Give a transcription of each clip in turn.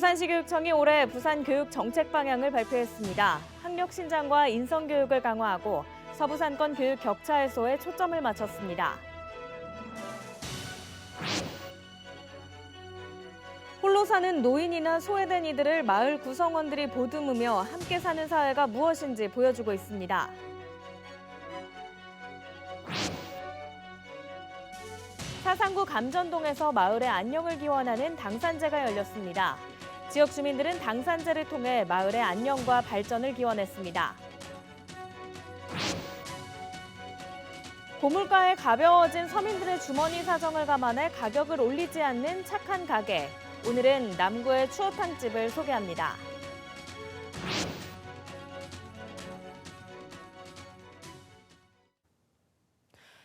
부산시 교육청이 올해 부산 교육 정책 방향을 발표했습니다. 학력 신장과 인성 교육을 강화하고 서부산권 교육 격차 해소에 초점을 맞췄습니다. 홀로 사는 노인이나 소외된 이들을 마을 구성원들이 보듬으며 함께 사는 사회가 무엇인지 보여주고 있습니다. 사상구 감전동에서 마을의 안녕을 기원하는 당산제가 열렸습니다. 지역 주민들은 당산제를 통해 마을의 안녕과 발전을 기원했습니다. 고물가에 가벼워진 서민들의 주머니 사정을 감안해 가격을 올리지 않는 착한 가게. 오늘은 남구의 추어탕집을 소개합니다.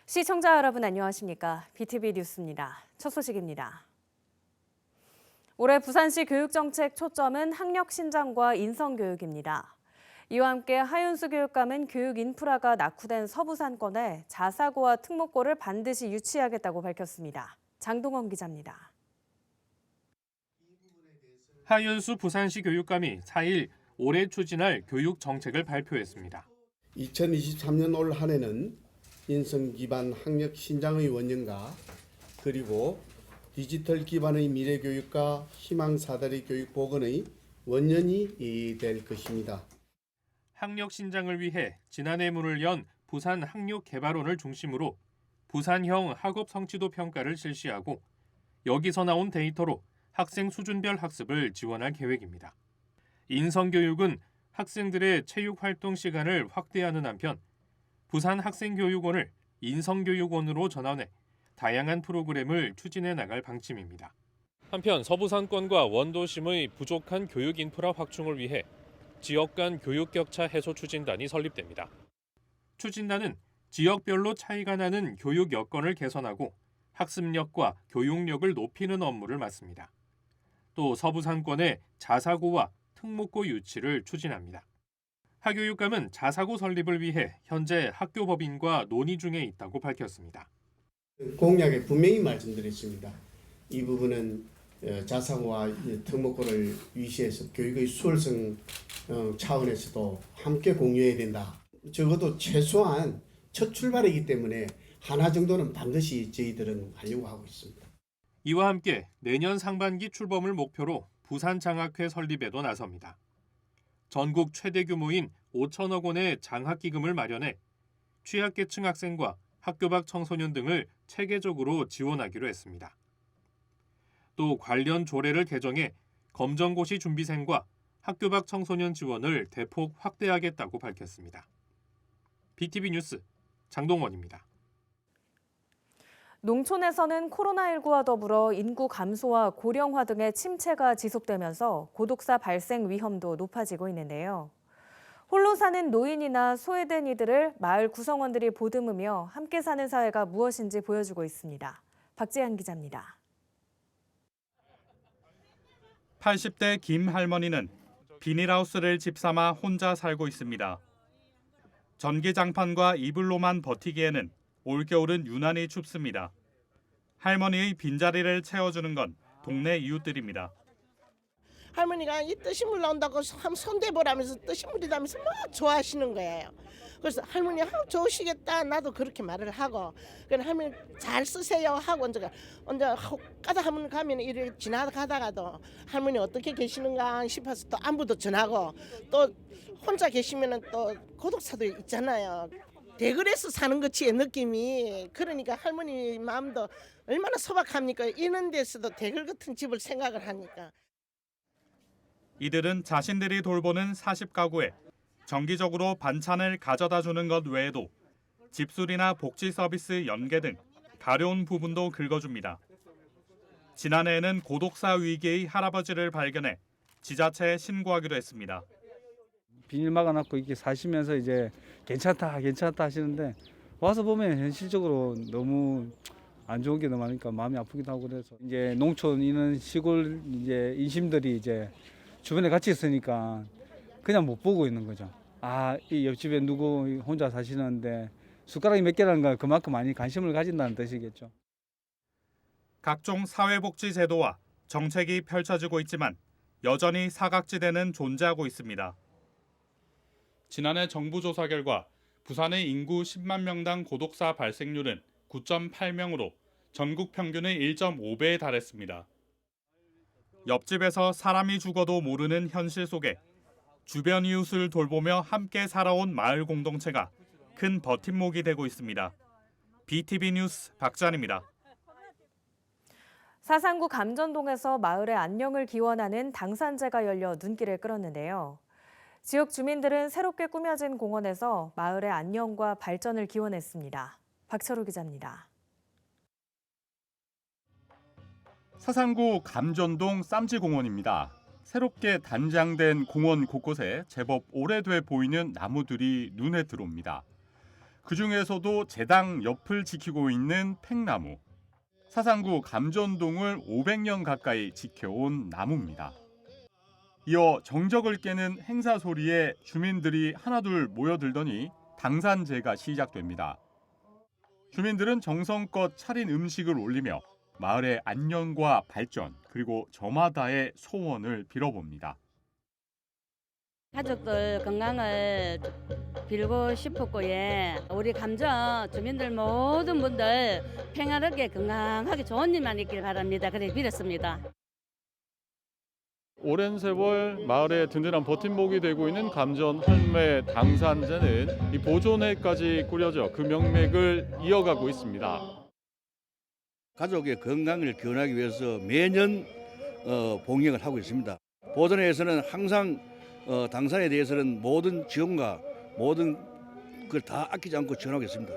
시청자 여러분 안녕하십니까? BTV 뉴스입니다. 첫 소식입니다. 올해 부산시 교육정책 초점은 학력 신장과 인성 교육입니다. 이와 함께 하윤수 교육감은 교육 인프라가 낙후된 서부산권에 자사고와 특목고를 반드시 유치하겠다고 밝혔습니다. 장동원 기자입니다. 하윤수 부산시 교육감이 4일 올해 추진할 교육 정책을 발표했습니다. 2023년 올 한 해는 인성 기반 학력 신장의 원년과 그리고 디지털 기반의 미래 교육과 희망 사다리 교육 복원의 원년이 될 것입니다. 학력 신장을 위해 지난해 문을 연 부산 학력개발원을 중심으로 부산형 학업 성취도 평가를 실시하고 여기서 나온 데이터로 학생 수준별 학습을 지원할 계획입니다. 인성교육은 학생들의 체육활동 시간을 확대하는 한편 부산 학생교육원을 인성교육원으로 전환해 다양한 프로그램을 추진해 나갈 방침입니다. 한편 서부산권과 원도심의 부족한 교육 인프라 확충을 위해 지역 간 교육 격차 해소 추진단이 설립됩니다. 추진단은 지역별로 차이가 나는 교육 여건을 개선하고 학습력과 교육력을 높이는 업무를 맡습니다. 또 서부산권의 자사고와 특목고 유치를 추진합니다. 하교육감은 자사고 설립을 위해 현재 학교법인과 논의 중에 있다고 밝혔습니다. 공약에 분명히 말씀드렸습니다. 이 부분은 자사고와 특목고를 위시해서 교육의 수월성 차원에서도 함께 공유해야 된다. 적어도 최소한 첫 출발이기 때문에 하나 정도는 반드시 저희들은 하려고 하고 있습니다. 이와 함께 내년 상반기 출범을 목표로 부산장학회 설립에도 나섭니다. 전국 최대 규모인 5천억 원의 장학기금을 마련해 취약계층 학생과 학교 밖 청소년 등을 체계적으로 지원하기로 했습니다. 또 관련 조례를 개정해 검정고시 준비생과 학교 밖 청소년 지원을 대폭 확대하겠다고 밝혔습니다. BTV 뉴스 장동원입니다. 농촌에서는 코로나19와 더불어 인구 감소와 고령화 등의 침체가 지속되면서 고독사 발생 위험도 높아지고 있는데요. 홀로 사는 노인이나 소외된 이들을 마을 구성원들이 보듬으며 함께 사는 사회가 무엇인지 보여주고 있습니다. 박재한 기자입니다. 80대 김 할머니는 비닐하우스를 집 삼아 혼자 살고 있습니다. 전기장판과 이불로만 버티기에는 올겨울은 유난히 춥습니다. 할머니의 빈자리를 채워주는 건 동네 이웃들입니다. 할머니가 이 뜨신물 나온다고 한번 손대보라면서 뜨신물이다면서 막 좋아하시는 거예요. 그래서 할머니 좋으시겠다 나도 그렇게 말을 하고 그래 할머니 잘 쓰세요 하고 언제 가다 한번 가면 이렇게 지나가다가도 할머니 어떻게 계시는가 싶어서 또 안부도 전하고 또 혼자 계시면은 또 고독사도 있잖아요. 대궐에서 사는 것치의 느낌이 그러니까 할머니 마음도 얼마나 소박합니까? 이런 데서도 대궐 같은 집을 생각을 하니까. 이들은 자신들이 돌보는 40가구에 정기적으로 반찬을 가져다 주는 것 외에도 집수리나 복지 서비스 연계 등 가려운 부분도 긁어줍니다. 지난해에는 고독사 위기의 할아버지를 발견해 지자체에 신고하기로 했습니다. 비닐 막아놨고 이렇게 사시면서 이제 괜찮다 하시는데 와서 보면 현실적으로 너무 안 좋은 게 너무 많으니까 마음이 아프기도 하고 그래서 이제 농촌 이런 시골 이제 인심들이 이제 주변에 같이 있으니까 그냥 못 보고 있는 거죠. 이 옆집에 누구 혼자 사시는데 숟가락이 몇 개라는 건 그만큼 많이 관심을 가진다는 뜻이겠죠. 각종 사회복지 제도와 정책이 펼쳐지고 있지만 여전히 사각지대는 존재하고 있습니다. 지난해 정부 조사 결과 부산의 인구 10만 명당 고독사 발생률은 9.8명으로 전국 평균의 1.5배에 달했습니다. 옆집에서 사람이 죽어도 모르는 현실 속에 주변 이웃을 돌보며 함께 살아온 마을 공동체가 큰 버팀목이 되고 있습니다. BTV 뉴스 박찬입니다. 사상구 감전동에서 마을의 안녕을 기원하는 당산제가 열려 눈길을 끌었는데요. 지역 주민들은 새롭게 꾸며진 공원에서 마을의 안녕과 발전을 기원했습니다. 박철우 기자입니다. 사상구 감전동 쌈지공원입니다. 새롭게 단장된 공원 곳곳에 제법 오래돼 보이는 나무들이 눈에 들어옵니다. 그중에서도 제당 옆을 지키고 있는 팽나무. 사상구 감전동을 500년 가까이 지켜온 나무입니다. 이어 정적을 깨는 행사 소리에 주민들이 하나둘 모여들더니 당산제가 시작됩니다. 주민들은 정성껏 차린 음식을 올리며 마을의 안녕과 발전 그리고 저마다의 소원을 빌어봅니다. 가족들 건강을 빌고 싶었고요. 우리 감전 주민들 모든 분들 평안하게 건강하게 좋은 일만 있길 바랍니다. 그래 빌었습니다. 오랜 세월 마을의 든든한 버팀목이 되고 있는 감전 할매 당산제는 이 보존회까지 꾸려져 그 명맥을 이어가고 있습니다. 가족의 건강을 기원하기 위해서 매년 봉행을 하고 있습니다. 보존회에서는 항상 당산에 대해서는 모든 지원과 모든 걸 다 아끼지 않고 지원하고 있습니다.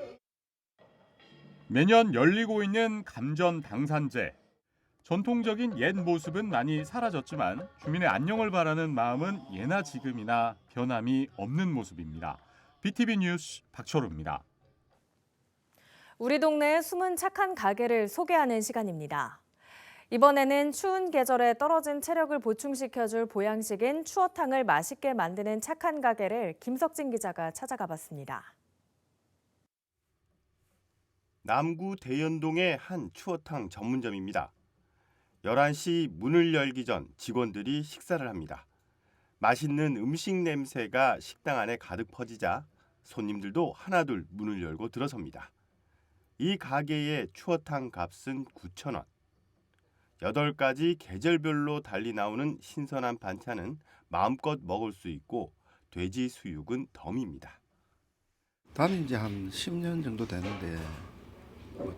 매년 열리고 있는 감전 당산제. 전통적인 옛 모습은 많이 사라졌지만 주민의 안녕을 바라는 마음은 예나 지금이나 변함이 없는 모습입니다. BTV 뉴스 박철우입니다. 우리 동네의 숨은 착한 가게를 소개하는 시간입니다. 이번에는 추운 계절에 떨어진 체력을 보충시켜줄 보양식인 추어탕을 맛있게 만드는 착한 가게를 김석진 기자가 찾아가 봤습니다. 남구 대연동의 한 추어탕 전문점입니다. 11시 문을 열기 전 직원들이 식사를 합니다. 맛있는 음식 냄새가 식당 안에 가득 퍼지자 손님들도 하나둘 문을 열고 들어섭니다. 이 가게의 추어탕 값은 9,000원. 8가지 계절별로 달리 나오는 신선한 반찬은 마음껏 먹을 수 있고 돼지 수육은 덤입니다. 다닌 지 한 10년 정도 되는데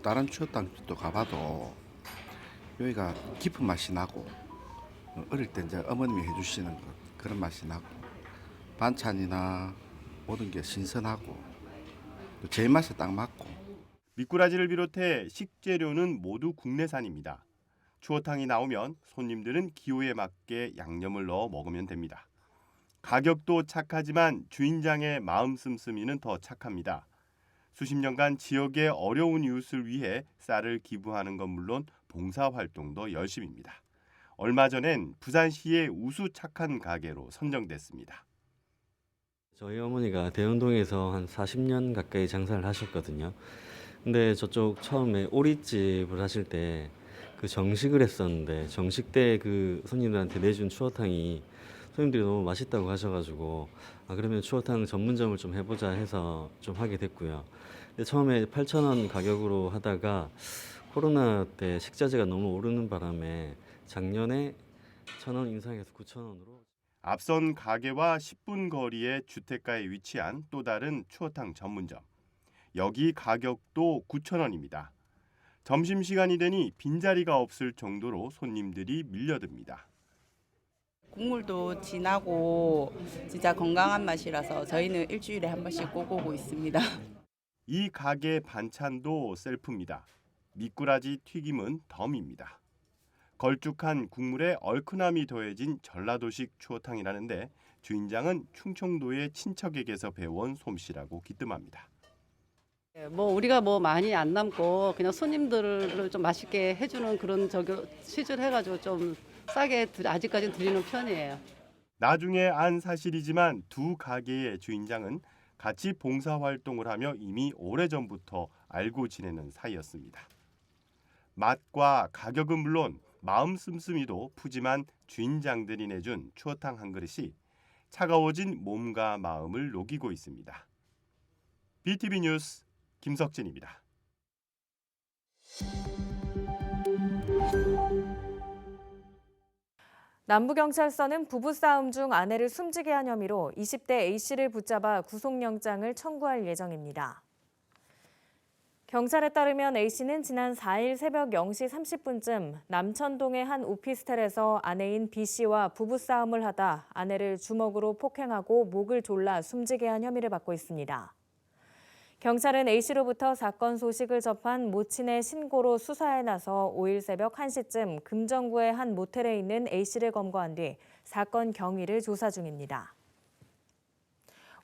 다른 추어탕집도 가봐도 여기가 깊은 맛이 나고 어릴 때 이제 어머님이 해주시는 그런 맛이 나고 반찬이나 모든 게 신선하고 제 맛에 딱 맞고 미꾸라지를 비롯해 식재료는 모두 국내산입니다. 추어탕이 나오면 손님들은 기호에 맞게 양념을 넣어 먹으면 됩니다. 가격도 착하지만 주인장의 마음 씀씀이는 더 착합니다. 수십 년간 지역의 어려운 이웃을 위해 쌀을 기부하는 건 물론 봉사활동도 열심입니다. 얼마 전엔 부산시의 우수 착한 가게로 선정됐습니다. 저희 어머니가 대연동에서 한 40년 가까이 장사를 하셨거든요. 근데 저쪽 처음에 오리집을 하실 때 그 정식을 했었는데 정식 때 그 손님들한테 내준 추어탕이 손님들이 너무 맛있다고 하셔가지고 그러면 추어탕 전문점을 좀 해보자 해서 좀 하게 됐고요. 근데 처음에 8,000원 가격으로 하다가 코로나 때 식자재가 너무 오르는 바람에 작년에 1,000원 인상해서 9,000원으로. 앞선 가게와 10분 거리의 주택가에 위치한 또 다른 추어탕 전문점. 여기 가격도 9,000원입니다. 점심시간이 되니 빈자리가 없을 정도로 손님들이 밀려듭니다. 국물도 진하고 진짜 건강한 맛이라서 저희는 일주일에 한 번씩 꼭 오고 있습니다. 이 가게 반찬도 셀프입니다. 미꾸라지 튀김은 덤입니다. 걸쭉한 국물에 얼큰함이 더해진 전라도식 추어탕이라는데 주인장은 충청도의 친척에게서 배워온 솜씨라고 기뜸합니다. 우리가 많이 안 남고 그냥 손님들을 좀 맛있게 해주는 그런 취지를 해가지고 좀 싸게 아직까지는 드리는 편이에요. 나중에 안 사실이지만 두 가게의 주인장은 같이 봉사활동을 하며 이미 오래전부터 알고 지내는 사이였습니다. 맛과 가격은 물론 마음 씀씀이도 푸짐한 주인장들이 내준 추어탕 한 그릇이 차가워진 몸과 마음을 녹이고 있습니다. BTV 뉴스 김석진입니다. 남부경찰서는 부부싸움 중 아내를 숨지게 한 혐의로 20대 A씨를 붙잡아 구속영장을 청구할 예정입니다. 경찰에 따르면 A씨는 지난 4일 새벽 0시 30분쯤 남천동의 한 오피스텔에서 아내인 B씨와 부부싸움을 하다 아내를 주먹으로 폭행하고 목을 졸라 숨지게 한 혐의를 받고 있습니다. 경찰은 A씨로부터 사건 소식을 접한 모친의 신고로 수사에 나서 5일 새벽 1시쯤 금정구의 한 모텔에 있는 A씨를 검거한 뒤 사건 경위를 조사 중입니다.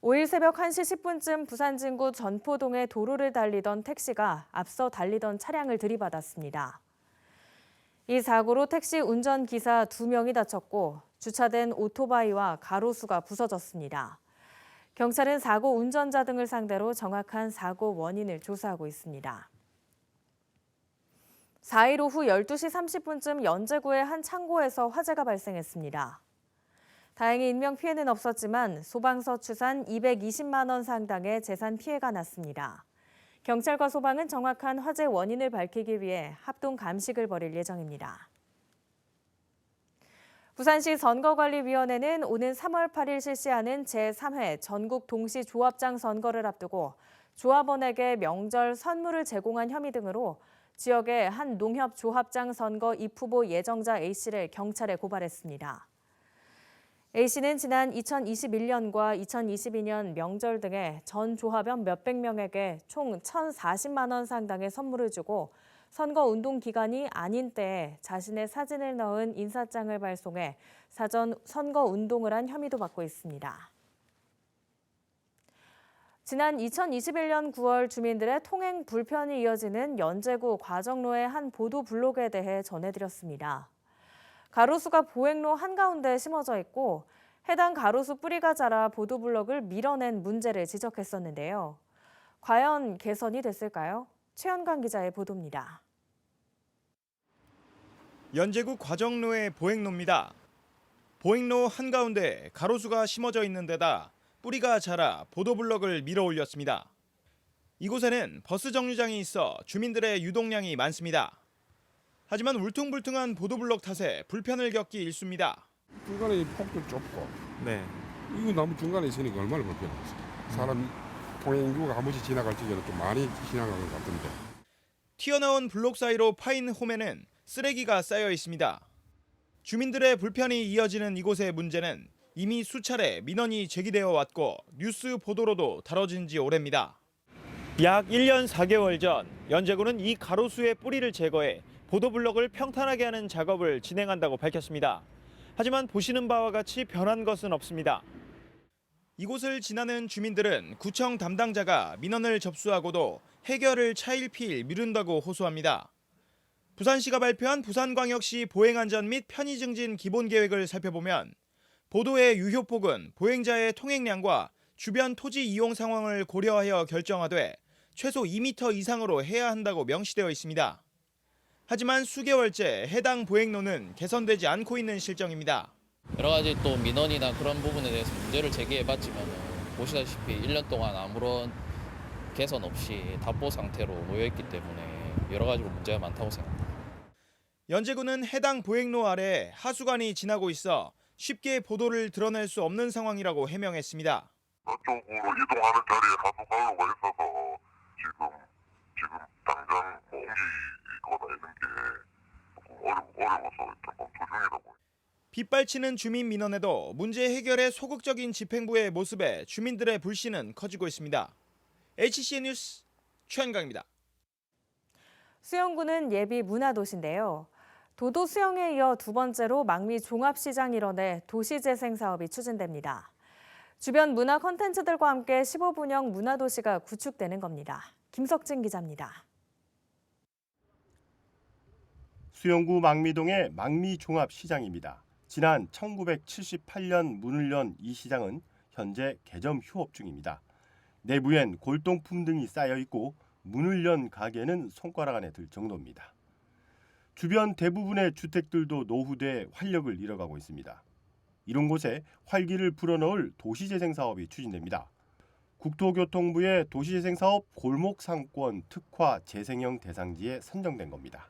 5일 새벽 1시 10분쯤 부산 진구 전포동의 도로를 달리던 택시가 앞서 달리던 차량을 들이받았습니다. 이 사고로 택시 운전기사 2명이 다쳤고 주차된 오토바이와 가로수가 부서졌습니다. 경찰은 사고 운전자 등을 상대로 정확한 사고 원인을 조사하고 있습니다. 4일 오후 12시 30분쯤 연제구의 한 창고에서 화재가 발생했습니다. 다행히 인명피해는 없었지만 소방서 추산 220만 원 상당의 재산 피해가 났습니다. 경찰과 소방은 정확한 화재 원인을 밝히기 위해 합동 감식을 벌일 예정입니다. 부산시 선거관리위원회는 오는 3월 8일 실시하는 제3회 전국 동시조합장 선거를 앞두고 조합원에게 명절 선물을 제공한 혐의 등으로 지역의 한 농협조합장 선거 입후보 예정자 A씨를 경찰에 고발했습니다. A씨는 지난 2021년과 2022년 명절 등에 전 조합원 몇백 명에게 총 1,040만 원 상당의 선물을 주고 선거운동 기간이 아닌 때에 자신의 사진을 넣은 인사장을 발송해 사전 선거운동을 한 혐의도 받고 있습니다. 지난 2021년 9월 주민들의 통행 불편이 이어지는 연제구 과정로의 한 보도 블록에 대해 전해드렸습니다. 가로수가 보행로 한가운데 심어져 있고 해당 가로수 뿌리가 자라 보도블럭을 밀어낸 문제를 지적했었는데요. 과연 개선이 됐을까요? 최현관 기자의 보도입니다. 연제구 과정로의 보행로입니다. 보행로 한가운데 가로수가 심어져 있는 데다 뿌리가 자라 보도블럭을 밀어 올렸습니다. 이곳에는 버스 정류장이 있어 주민들의 유동량이 많습니다. 하지만 울퉁불퉁한 보도블럭 탓에 불편을 겪기 일쑤입니다. 중간에 폭도 좁고 이거 나무 중간에 있으니까 얼마나 불편하겠어요. 사람 통행구가 한 번씩 지나갈 적에는 좀 많이 지나가는 것 같은데. 튀어나온 블록 사이로 파인 홈에는 쓰레기가 쌓여 있습니다. 주민들의 불편이 이어지는 이곳의 문제는 이미 수차례 민원이 제기되어 왔고 뉴스 보도로도 다뤄진 지 오래입니다. 약 1년 4개월 전 연제구는 이 가로수의 뿌리를 제거해 보도블럭을 평탄하게 하는 작업을 진행한다고 밝혔습니다. 하지만 보시는 바와 같이 변한 것은 없습니다. 이곳을 지나는 주민들은 구청 담당자가 민원을 접수하고도 해결을 차일피일 미룬다고 호소합니다. 부산시가 발표한 부산광역시 보행안전 및 편의 증진 기본계획을 살펴보면 보도의 유효폭은 보행자의 통행량과 주변 토지 이용 상황을 고려하여 결정하되 최소 2m 이상으로 해야 한다고 명시되어 있습니다. 하지만 수개월째 해당 보행로는 개선되지 않고 있는 실정입니다. 여러 가지 또 민원이나 그런 부분에 대해서 문제를 제기해봤지만 보시다시피 1년 동안 아무런 개선 없이 답보 상태로 놓여있기 때문에 여러 가지로 문제가 많다고 생각합니다. 연제구는 해당 보행로 아래 하수관이 지나고 있어 쉽게 보도를 드러낼 수 없는 상황이라고 해명했습니다. 그쪽으로 이동하는 자리에 하수관로가 있어서 지금 당장 옮기거나 이런 게 조금 어려워서 조금 도중이라고. 빗발치는 주민 민원에도 문제 해결에 소극적인 집행부의 모습에 주민들의 불신은 커지고 있습니다. HCN 뉴스 최현강입니다. 수영구는 예비 문화도시인데요. 도도 수영에 이어 두 번째로 망미 종합시장 일원의 도시재생 사업이 추진됩니다. 주변 문화 콘텐츠들과 함께 15분형 문화도시가 구축되는 겁니다. 김석진 기자입니다. 수영구 망미동의 망미종합시장입니다. 지난 1978년 문을 연 이 시장은 현재 개점 휴업 중입니다. 내부엔 골동품 등이 쌓여 있고 문을 연 가게는 손가락 안에 들 정도입니다. 주변 대부분의 주택들도 노후돼 활력을 잃어가고 있습니다. 이런 곳에 활기를 불어넣을 도시재생 사업이 추진됩니다. 국토교통부의 도시재생 사업 골목상권 특화 재생형 대상지에 선정된 겁니다.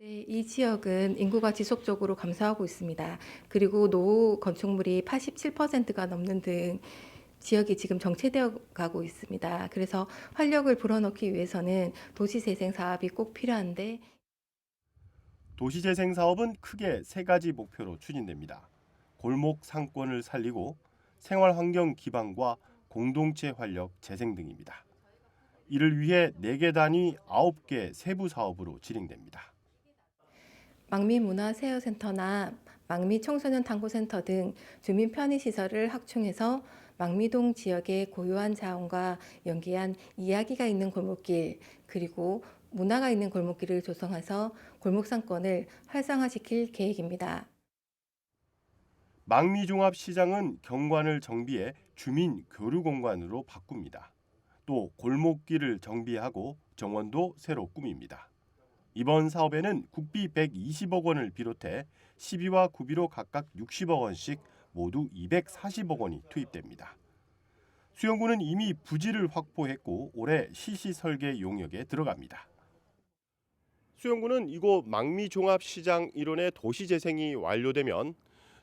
네, 이 지역은 인구가 지속적으로 감소하고 있습니다. 그리고 노후 건축물이 87%가 넘는 등 지역이 지금 정체되어 가고 있습니다. 그래서 활력을 불어넣기 위해서는 도시재생 사업이 꼭 필요한데 도시재생 사업은 크게 세 가지 목표로 추진됩니다. 골목 상권을 살리고 생활환경 기반과 공동체 활력 재생 등입니다. 이를 위해 4개 단위 9개 세부 사업으로 진행됩니다. 망미문화세어센터나 망미청소년탐구센터 등 주민 편의시설을 확충해서 망미동 지역의 고유한 자원과 연계한 이야기가 있는 골목길 그리고 문화가 있는 골목길을 조성해서 골목상권을 활성화시킬 계획입니다. 망미종합시장은 경관을 정비해 주민 교류 공간으로 바꿉니다. 또 골목길을 정비하고 정원도 새로 꾸밉니다. 이번 사업에는 국비 120억 원을 비롯해 12와 9비로 각각 60억 원씩 모두 240억 원이 투입됩니다. 수영구는 이미 부지를 확보했고 올해 실시 설계 용역에 들어갑니다. 수영구는 이곳 망미종합시장 일원의 도시재생이 완료되면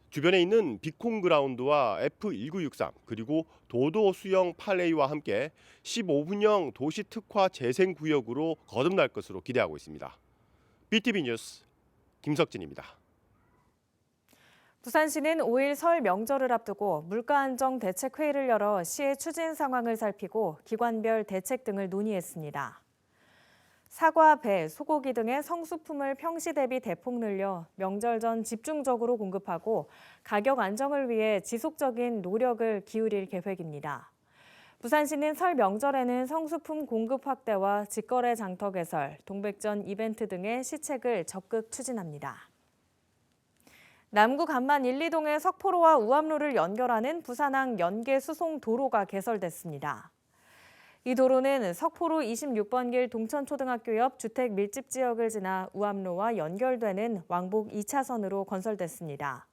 주변에 있는 비콘그라운드와 F1963 그리고 도도 수영 팔레이와 함께 15분형 도시특화 재생구역으로 거듭날 것으로 기대하고 있습니다. BTV 뉴스 김석진입니다. 부산시는 5일 설 명절을 앞두고 물가 안정 대책 회의를 열어 시의 추진 상황을 살피고 기관별 대책 등을 논의했습니다. 사과, 배, 소고기 등의 성수품을 평시 대비 대폭 늘려 명절 전 집중적으로 공급하고 가격 안정을 위해 지속적인 노력을 기울일 계획입니다. 부산시는 설 명절에는 성수품 공급 확대와 직거래 장터 개설, 동백전 이벤트 등의 시책을 적극 추진합니다. 남구 간만 1, 2동의 석포로와 우암로를 연결하는 부산항 연계수송 도로가 개설됐습니다. 이 도로는 석포로 26번 길 동천초등학교 옆 주택 밀집 지역을 지나 우암로와 연결되는 왕복 2차선으로 건설됐습니다.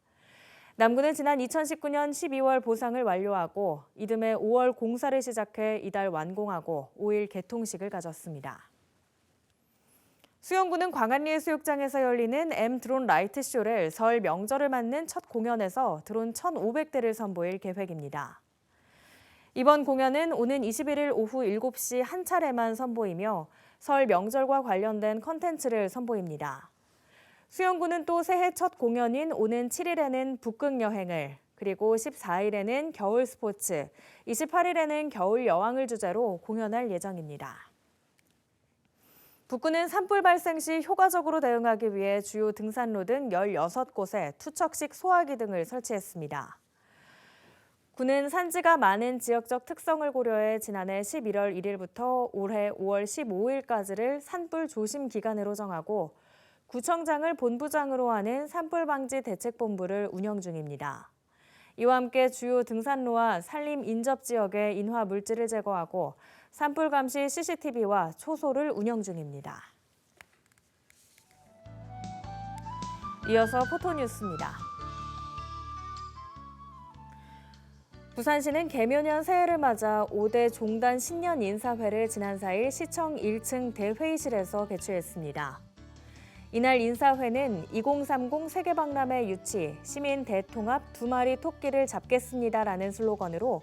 남구는 지난 2019년 12월 보상을 완료하고 이듬해 5월 공사를 시작해 이달 완공하고 5일 개통식을 가졌습니다. 수영구는 광안리해수욕장에서 열리는 M 드론 라이트쇼를 설 명절을 맞는 첫 공연에서 드론 1,500대를 선보일 계획입니다. 이번 공연은 오는 21일 오후 7시 한 차례만 선보이며 설 명절과 관련된 컨텐츠를 선보입니다. 수영구는 또 새해 첫 공연인 오는 7일에는 북극 여행을, 그리고 14일에는 겨울 스포츠, 28일에는 겨울 여왕을 주제로 공연할 예정입니다. 북구는 산불 발생 시 효과적으로 대응하기 위해 주요 등산로 등 16곳에 투척식 소화기 등을 설치했습니다. 구는 산지가 많은 지역적 특성을 고려해 지난해 11월 1일부터 올해 5월 15일까지를 산불 조심 기간으로 정하고 구청장을 본부장으로 하는 산불 방지 대책본부를 운영 중입니다. 이와 함께 주요 등산로와 산림 인접 지역의 인화 물질을 제거하고 산불 감시 CCTV와 초소를 운영 중입니다. 이어서 포토뉴스입니다. 부산시는 개묘년 새해를 맞아 5대 종단 신년 인사회를 지난 4일 시청 1층 대회의실에서 개최했습니다. 이날 인사회는 2030 세계박람회 유치, 시민 대통합 2마리 토끼를 잡겠습니다라는 슬로건으로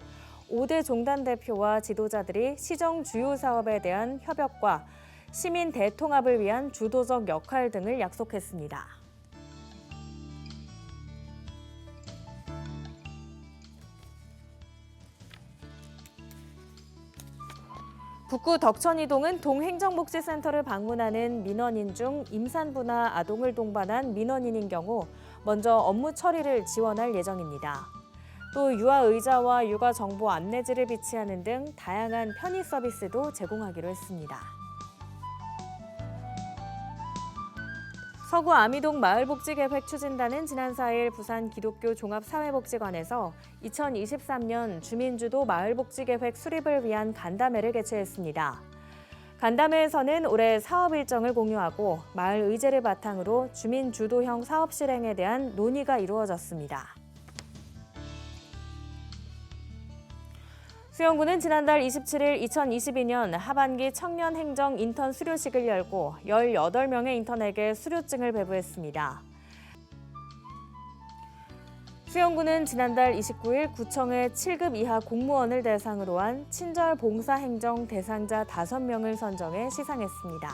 5대 종단 대표와 지도자들이 시정 주요 사업에 대한 협력과 시민 대통합을 위한 주도적 역할 등을 약속했습니다. 북구 덕천이동은 동행정복지센터를 방문하는 민원인 중 임산부나 아동을 동반한 민원인인 경우 먼저 업무 처리를 지원할 예정입니다. 또 유아의자와 육아정보 안내지를 비치하는 등 다양한 편의 서비스도 제공하기로 했습니다. 서구 아미동 마을복지계획 추진단은 지난 4일 부산 기독교 종합사회복지관에서 2023년 주민주도 마을복지계획 수립을 위한 간담회를 개최했습니다. 간담회에서는 올해 사업 일정을 공유하고 마을 의제를 바탕으로 주민 주도형 사업 실행에 대한 논의가 이루어졌습니다. 수영구는 지난달 27일 2022년 하반기 청년 행정 인턴 수료식을 열고 18명의 인턴에게 수료증을 배부했습니다. 수영구는 지난달 29일 구청의 7급 이하 공무원을 대상으로 한 친절 봉사 행정 대상자 5명을 선정해 시상했습니다.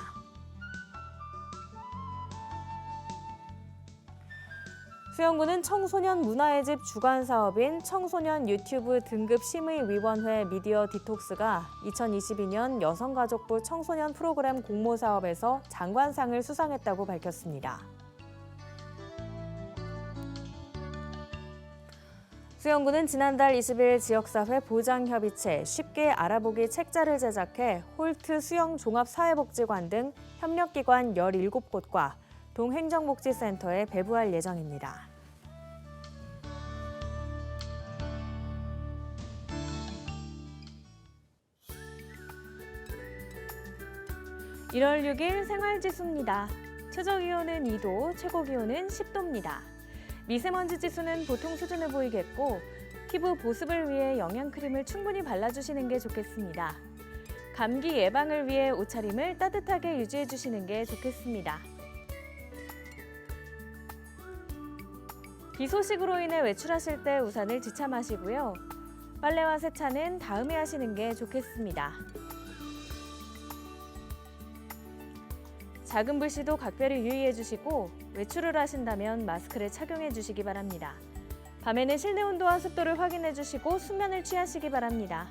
수영구는 청소년 문화의 집 주관 사업인 청소년 유튜브 등급 심의위원회 미디어 디톡스가 2022년 여성가족부 청소년 프로그램 공모 사업에서 장관상을 수상했다고 밝혔습니다. 수영구는 지난달 20일 지역사회 보장협의체 쉽게 알아보기 책자를 제작해 홀트 수영종합사회복지관 등 협력기관 17곳과 동행정복지센터에 배부할 예정입니다. 1월 6일 생활지수입니다. 최저기온은 2도, 최고기온은 10도입니다. 미세먼지 지수는 보통 수준을 보이겠고 피부 보습을 위해 영양크림을 충분히 발라주시는 게 좋겠습니다. 감기 예방을 위해 옷차림을 따뜻하게 유지해 주시는 게 좋겠습니다. 비 소식으로 인해 외출하실 때 우산을 지참하시고요. 빨래와 세차는 다음에 하시는 게 좋겠습니다. 작은 불씨도 각별히 유의해 주시고 외출을 하신다면 마스크를 착용해 주시기 바랍니다. 밤에는 실내 온도와 습도를 확인해 주시고 숙면을 취하시기 바랍니다.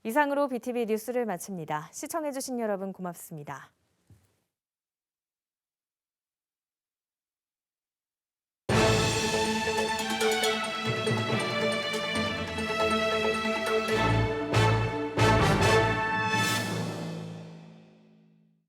이상으로 BTV 뉴스를 마칩니다. 시청해주신 여러분 고맙습니다.